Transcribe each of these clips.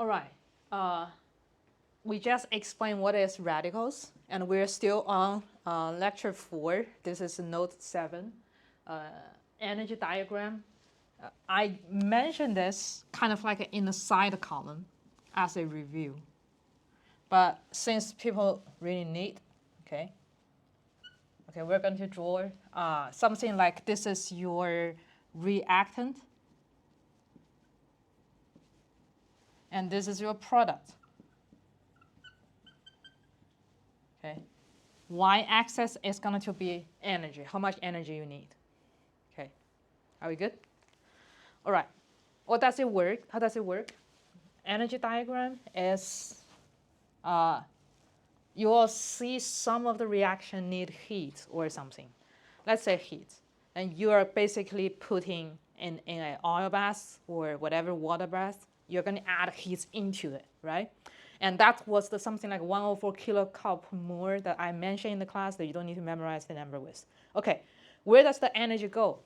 All right. We just explained what is radicals, and we're still on lecture 4. This is note 7, energy diagram. I mentioned this kind of like in the side column as a review. But since people really need, okay, we're going to draw something like this is your reactant, and this is your product. Okay, y-axis is going to be energy, how much energy you need. Okay, are we good? All right, what does it work? How does it work? Energy diagram is, you will see some of the reaction need heat or something. Let's say heat, and you are basically putting in an oil bath or whatever water bath, you're going to add heat into it, right? And that was the something like 104 kilocalorie per mole that I mentioned in the class that you don't need to memorize the number with. Okay, where does the energy go?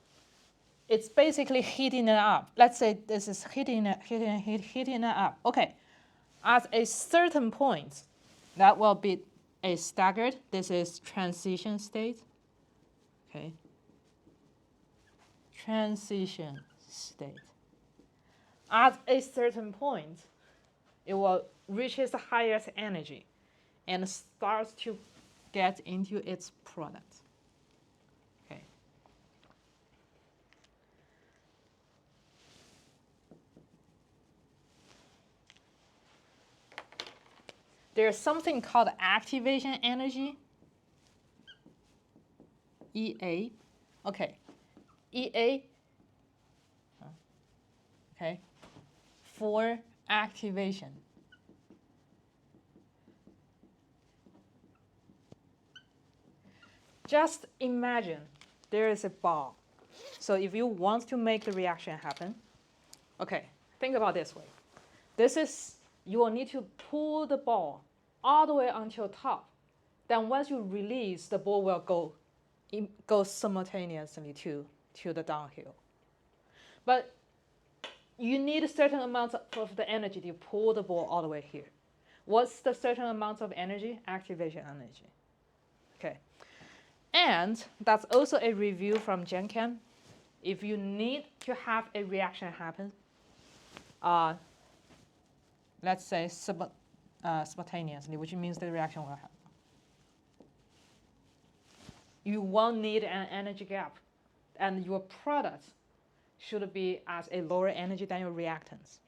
It's basically heating it up. Let's say this is heating it up. Okay, at a certain point, that will be a staggered. This is transition state. Okay, transition state. At a certain point, it will reach its highest energy and starts to get into its product. Okay. There's something called activation energy, EA. Okay, EA, okay, for activation. Just imagine there is a ball. So if you want to make the reaction happen, okay, think about this way. This is, you will need to pull the ball all the way until top. Then once you release, the ball will go simultaneously to the downhill. But you need a certain amount of the energy to pull the ball all the way here. What's the certain amount of energy? Activation energy. Okay. And that's also a review from GenChem. If you need to have a reaction happen, let's say spontaneously, which means the reaction will happen, you won't need an energy gap, and your product should be at a lower energy than your reactants.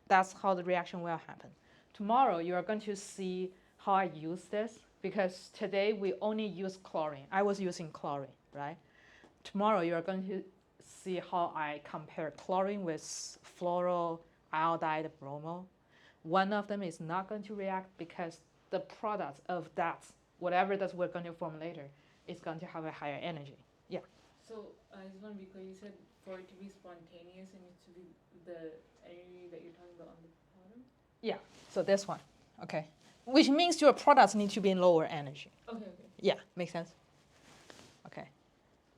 That's how the reaction will happen. Tomorrow, you are going to see how I use this, because today we only use chlorine. I was using chlorine, right? Tomorrow, you are going to see how I compare chlorine with fluoroiodide bromo. One of them is not going to react because the product of that, whatever that we're going to form later, is going to have a higher energy. Yeah. So I just want to be clear. You said for it to be spontaneous, it needs to be the energy that you're talking about on the bottom? Yeah. So this one. Okay. Which means your products need to be in lower energy. Okay. Yeah. Makes sense? Okay.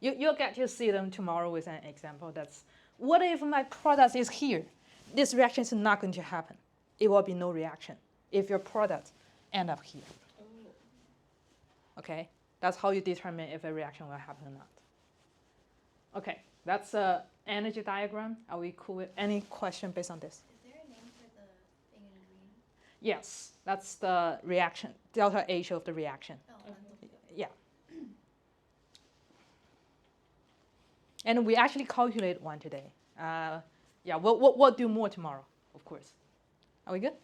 You'll get to see them tomorrow with an example. That's, what if my product is here? This reaction is not going to happen. It will be no reaction if your product end up here. Oh. Okay? That's how you determine if a reaction will happen or not. Okay, that's an energy diagram. Are we cool with any question based on this? Is there a name for the thing in green? Yes, that's the reaction, delta H of the reaction. Oh, Okay. Yeah. And we actually calculate one today. Yeah, we'll do more tomorrow, of course. Are we good?